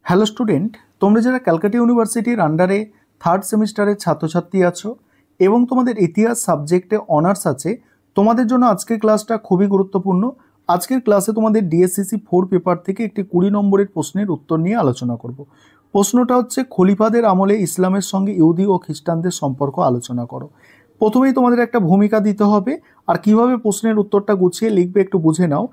Hello student, তোমরা যারা ক্যালকাটা ইউনিভার্সিটির আন্ডারে থার্ড সেমিস্টারের ছাত্রছাত্রী আছো এবং তোমাদের ইতিহাস সাবজেক্টে অনার্স আছে, তোমাদের জন্য আজকের ক্লাসটা খুবই গুরুত্বপূর্ণ। আজকের ক্লাসে তোমাদের ডিএসসিসি 4 পেপার থেকে একটি 20 নম্বরের প্রশ্নের উত্তর নিয়ে আলোচনা করব। প্রশ্নটা হচ্ছে, খলিফাদের আমলে ইসলামের সঙ্গে ইহুদি ও খ্রিস্টানদের সম্পর্ক আলোচনা করো। প্রথমেই তোমাদের একটা ভূমিকা দিতে হবে, আর কিভাবে প্রশ্নের উত্তরটা গুছিয়ে লিখবে একটু বুঝে নাও।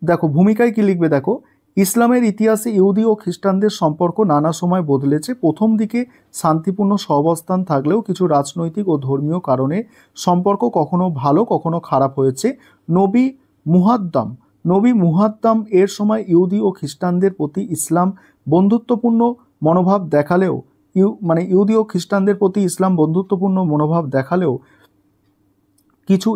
দেখো ভূমিকায় কি লিখবে, দেখো ইসলামের ইতিহাসে ইহুদি ও খ্রিস্টানদের সম্পর্ক নানা সময় বদলেছে। প্রথম দিকে শান্তিপূর্ণ সহাবস্থান থাকলেও কিছু রাজনৈতিক ও ধর্মীয় কারণে সম্পর্ক কখনো ভালো কখনো খারাপ হয়েছে। নবী মুহাদ্দাম এর সময় ইহুদি ও খ্রিস্টানদের প্রতি ইসলাম বন্ধুত্বপূর্ণ মনোভাব দেখালেও ইহুদি ও খ্রিস্টানদের প্রতি ইসলাম বন্ধুত্বপূর্ণ মনোভাব দেখালেও কিছু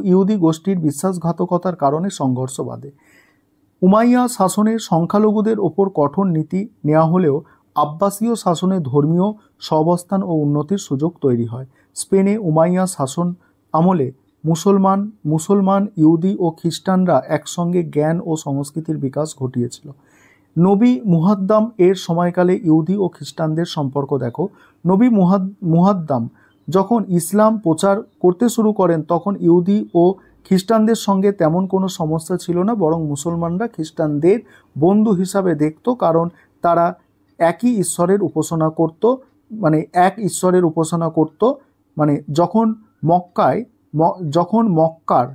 ইহুদি গোষ্ঠীর বিশ্বাসঘাতকতার কারণে সংঘর্ষ বাধে। উমাইয়া শাসনে সংখ্যালঘুদের ওপর কঠোর নীতি নেওয়া হলেও আব্বাসীয় শাসনে ধর্মীয় সহাবস্থান ও উন্নতির সুযোগ তৈরি হয়। স্পেনে উমাইয়া শাসন আমলে মুসলমান ইহুদি ও খ্রিস্টানরা একসঙ্গে জ্ঞান ও সংস্কৃতির বিকাশ ঘটিয়েছিল। নবী মুহাদ্দাম এর সময়কালে ইহুদি ও খ্রিস্টানদের সম্পর্ক দেখো। নবী মুহাদ্দাম যখন ইসলাম প্রচার করতে শুরু করেন তখন ইহুদি ও খ্রিস্টানদের সঙ্গে তেমন কোনো সমস্যা ছিল না, বরং মুসলমানরা খ্রিস্টানদের বন্ধু হিসাবে দেখত, কারণ তারা এক ঈশ্বরের উপাসনা করত। যখন মক্কার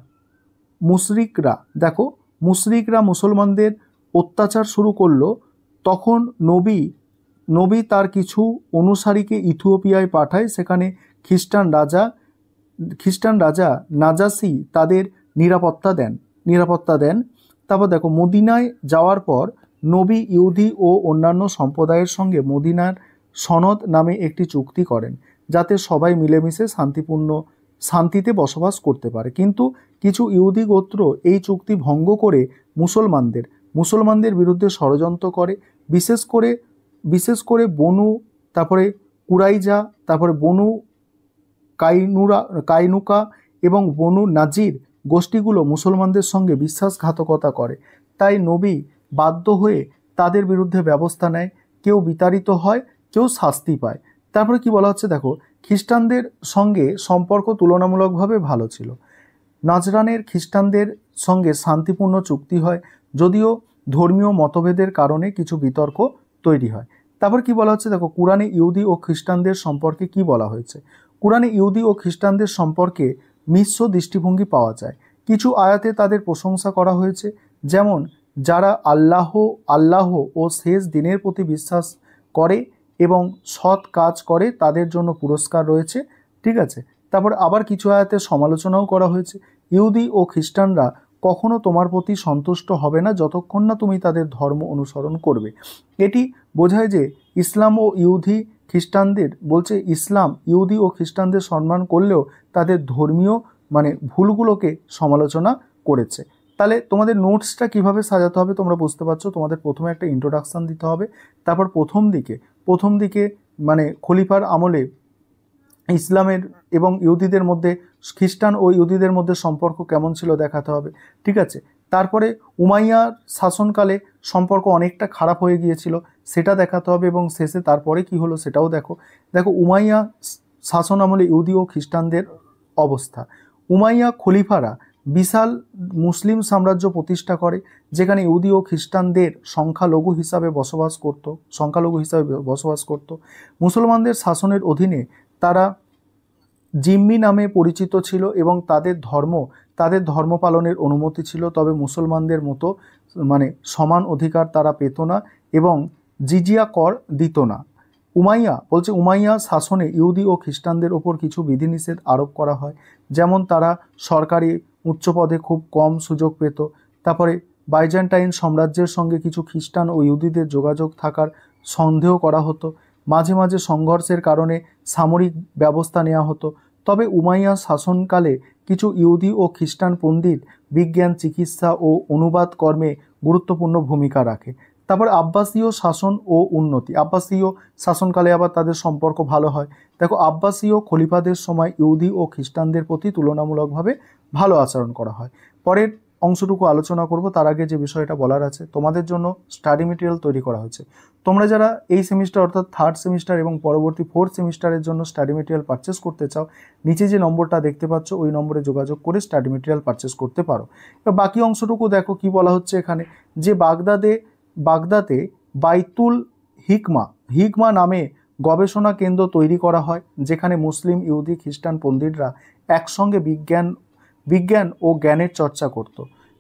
মুশরিকরা মুসলমানদের অত্যাচার শুরু করলো, তখন নবী তার কিছু অনুসারীকে ইথিওপিয়ায় পাঠায়। সেখানে খ্রিস্টান রাজা নাজাসি তাদের নিরাপত্তা দেন। তারপর দেখো, মদিনায় যাওয়ার পর নবী ইহুদি ও অন্যান্য সম্প্রদায়ের সঙ্গে মদিনার সনদ নামে একটি চুক্তি করেন, যাতে সবাই মিলেমিশে শান্তিতে বসবাস করতে পারে। কিন্তু কিছু ইহুদি গোত্র এই চুক্তি ভঙ্গ করে মুসলমানদের বিরুদ্ধে ষড়যন্ত্র করে। বিশেষ করে বনু, তারপরে কুরাইজা, তারপরে বনু কাইনুকা এবং বনু নাজির গোষ্ঠীগুলো মুসলমানদের সঙ্গে বিশ্বাসঘাতকতা করে। তাই নবী বাধ্য হয়ে তাদের বিরুদ্ধে ব্যবস্থা নেয়। কেউ বিতাড়িত হয়, কেউ শাস্তি পায়। তারপরে কি বলা হচ্ছে, দেখো খ্রিস্টানদের সঙ্গে সম্পর্ক তুলনামূলকভাবে ভালো ছিল। নাজরানের খ্রিস্টানদের সঙ্গে শান্তিপূর্ণ চুক্তি হয়, যদিও ধর্মীয় মতভেদের কারণে কিছু বিতর্ক তৈরি হয়। তারপর কি বলা হচ্ছে, দেখো কুরআনে ইহুদি ও খ্রিস্টানদের সম্পর্কে কি বলা হয়েছে। কুরআনে ইহুদি ও খ্রিস্টানদের সম্পর্কে মিশ্র দৃষ্টিভঙ্গি পাওয়া যায়। কিছু আয়াতে তাদের প্রশংসা করা হয়েছে, যেমন যারা আল্লাহ ও শেষ দিনের প্রতি বিশ্বাস করে এবং সৎ কাজ করে তাদের জন্য পুরস্কার রয়েছে। ঠিক আছে। তারপর আবার কিছু আয়াতে সমালোচনাও করা হয়েছে। ইহুদি ও খ্রিস্টানরা কখনো তোমার প্রতি সন্তুষ্ট হবে না যতক্ষণ না তুমি তাদের ধর্ম অনুসরণ করবে। এটি বোঝায় যে ইসলাম ইহুদি ও খ্রিস্টানদের সম্মান করলেও তাদের ধর্মীয় ভুলগুলোকে সমালোচনা করেছে। তাহলে তোমাদের নোটসটা কিভাবে সাজাতে হবে তোমরা বুঝতে পারছো। তোমাদের প্রথমে একটা ইন্ট্রোডাকশন দিতে হবে, তারপর প্রথম দিকে খলিফার আমলে ইসলামের এবং ইহুদিদের মধ্যে, খ্রিস্টান ও ইহুদিদের মধ্যে সম্পর্ক কেমন ছিল দেখাতে হবে। ঠিক আছে। তারপরে উমাইয়া শাসনকালে সম্পর্ক অনেকটা খারাপ হয়ে গিয়েছিল, সেটা দেখাতে হবে, এবং শেষে তারপরে কি হলো সেটাও দেখো উমাইয়া শাসন আমলে ইহুদি ও খ্রিস্টানদের অবস্থা। উমাইয়া খলিফারা বিশাল মুসলিম সাম্রাজ্য প্রতিষ্ঠা করে, যেখানে ইহুদি ও খ্রিস্টানদের সংখ্যালঘু হিসাবে বসবাস করত। মুসলমানদের শাসনের অধীনে তারা জিম্মি নামে পরিচিত ছিল এবং তাদের ধর্ম পালনের অনুমতি ছিল, তবে মুসলমানদের মতো সমান অধিকার তারা পেত না এবং জিজিয়া কর দিত না। উমাইয়া শাসনে ইহুদি ও খ্রিস্টানদের ওপর কিছু বিধিনিষেধ আরোপ করা হয়, যেমন তারা সরকারি উচ্চ পদে খুব কম সুযোগ পেত। তারপরে বাইজেন্টাইন সাম্রাজ্যের সঙ্গে কিছু খ্রিস্টান ও ইহুদিদের যোগাযোগ থাকার সন্দেহ করা হতো। মাঝে মাঝে সংঘর্ষের কারণে সামরিক ব্যবস্থা নেওয়া হতো। তবে উমাইয়া শাসনকালে কিছু ইহুদি ও খ্রিস্টান পণ্ডিত বিজ্ঞান, চিকিৎসা ও অনুবাদ কর্মে গুরুত্বপূর্ণ ভূমিকা রাখে। তারপর আব্বাসীয় শাসন ও উন্নতি। আব্বাসীয় শাসনকালে আবার তাদের সম্পর্ক ভালো হয়। দেখো আব্বাসীয় খলিফাদের সময় ইহুদি ও খ্রিস্টানদের প্রতি তুলনামূলকভাবে ভালো আচরণ করা হয়। পরের অংশটুকু আলোচনা করব তার আগে যে বিষয়টা বলার আছে, তোমাদের জন্য স্টাডি মেটেরিয়াল তৈরি করা হয়েছে। তোমরা যারা এই সেমিস্টার অর্থাৎ থার্ড সেমিস্টার এবং পরবর্তী ফোর্থ সেমিস্টারের জন্য স্টাডি মেটেরিয়াল পারচেস করতে চাও, নিচে যে নম্বরটা দেখতে পাচ্ছ ওই নম্বরে যোগাযোগ করে স্টাডি মেটেরিয়াল পারচেস করতে পারো। এবার বাকি অংশটুকু দেখো কি বলা হচ্ছে এখানে, যে বাগদাদে বাইতুল হিকমা নামে গবেষণা কেন্দ্র তৈরি করা হয়, যেখানে মুসলিম, ইহুদি, খ্রিস্টান পণ্ডিতরা একসঙ্গে বিজ্ঞান ও জ্ঞানের চর্চা করত।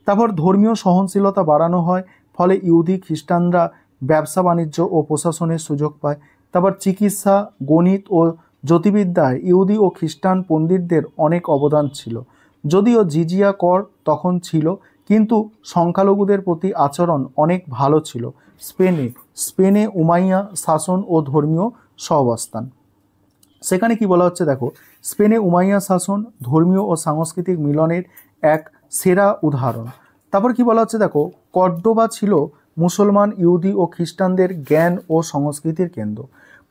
তারপর ধর্মীয় সহনশীলতা বাড়ানো হয়, ফলে ইহুদি খ্রিস্টানরা ব্যবসা বাণিজ্য ও প্রশাসনের সুযোগ পায়। তারপর চিকিৎসা, গণিত ও জ্যোতির্বিদ্যায় ইহুদি ও খ্রিস্টান পণ্ডিতদের অনেক অবদান ছিল। যদিও জিজিয়া কর তখন ছিল, কিন্তু সংখ্যালঘুদের প্রতি আচরণ অনেক ভালো ছিল। স্পেনে উমাইয়া শাসন ও ধর্মীয় সহাবস্থান। সেখানে কি বলা হচ্ছে দেখো, স্পেনে উমাইয়া শাসন ধর্মীয় ও সাংস্কৃতিক মিলনের এক সেরা উদাহরণ। তারপর কি বলা হচ্ছে দেখো, কর্ডোবা ছিল মুসলমান, ইহুদি ও খ্রিস্টানদের জ্ঞান ও সংস্কৃতির কেন্দ্র।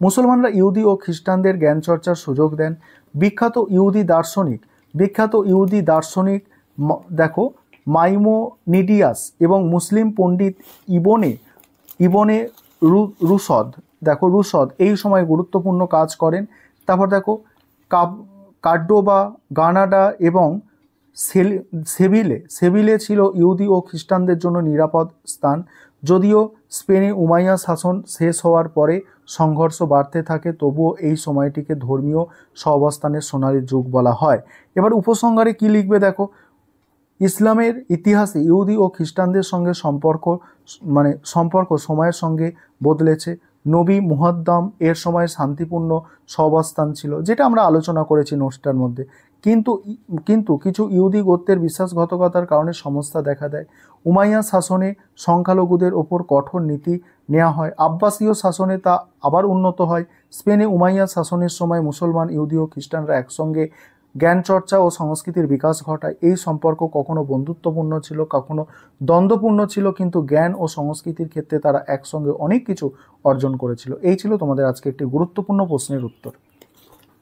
মুসলমানরা ইহুদি ও খ্রিস্টানদের জ্ঞান চর্চার সুযোগ দেন। বিখ্যাত ইহুদি দার্শনিক দেখো মাইমোনিডিয়াস এবং মুসলিম পণ্ডিত ইবনে রুশদ এই সময় গুরুত্বপূর্ণ কাজ করেন। তারপর দেখো কার্ডোবা, গ্রানাডা এবং সেভিলে ছিল ইহুদি ও খ্রিস্টানদের জন্য নিরাপদ স্থান। যদিও স্পেনে উমাইয়া শাসন শেষ হওয়ার পরে সংঘর্ষ বাড়তে থাকে, তবুও এই সময়টিকে ধর্মীয় সহাবস্থানের সোনালী যুগ বলা হয়। এবার উপসংহারে কি লিখবে দেখো, ইসলামের ইতিহাসে ইহুদি ও খ্রিস্টানদের সঙ্গে সম্পর্ক সময়ের সঙ্গে বদলেছে। নবী মুহাম্মদ এর সময় শান্তিপূর্ণ সহাবস্থান ছিল, যেটা আমরা আলোচনা করেছি নোটসটার মধ্যে। কিন্তু কিছু ইহুদি গোত্রের বিশ্বাসঘাতকতার কারণে সমস্যা দেখা দেয়। উমাইয়া শাসনে সংখ্যালঘুদের ওপর কঠোর নীতি নেওয়া হয়। আব্বাসীয় শাসনে তা আবার উন্নত হয়। স্পেনে উমাইয়া শাসনের সময় মুসলমান, ইহুদি ও খ্রিস্টানরা একসঙ্গে জ্ঞান চর্চা ও সংস্কৃতির বিকাশ ঘটায়। এই সম্পর্ক কখনো বন্ধুত্বপূর্ণ ছিল, কখনো দ্বন্দ্বপূর্ণ ছিল, কিন্তু জ্ঞান ও সংস্কৃতির ক্ষেত্রে তারা একসঙ্গে অনেক কিছু অর্জন করেছিল। এই ছিল তোমাদের আজকে একটি গুরুত্বপূর্ণ প্রশ্নের উত্তর।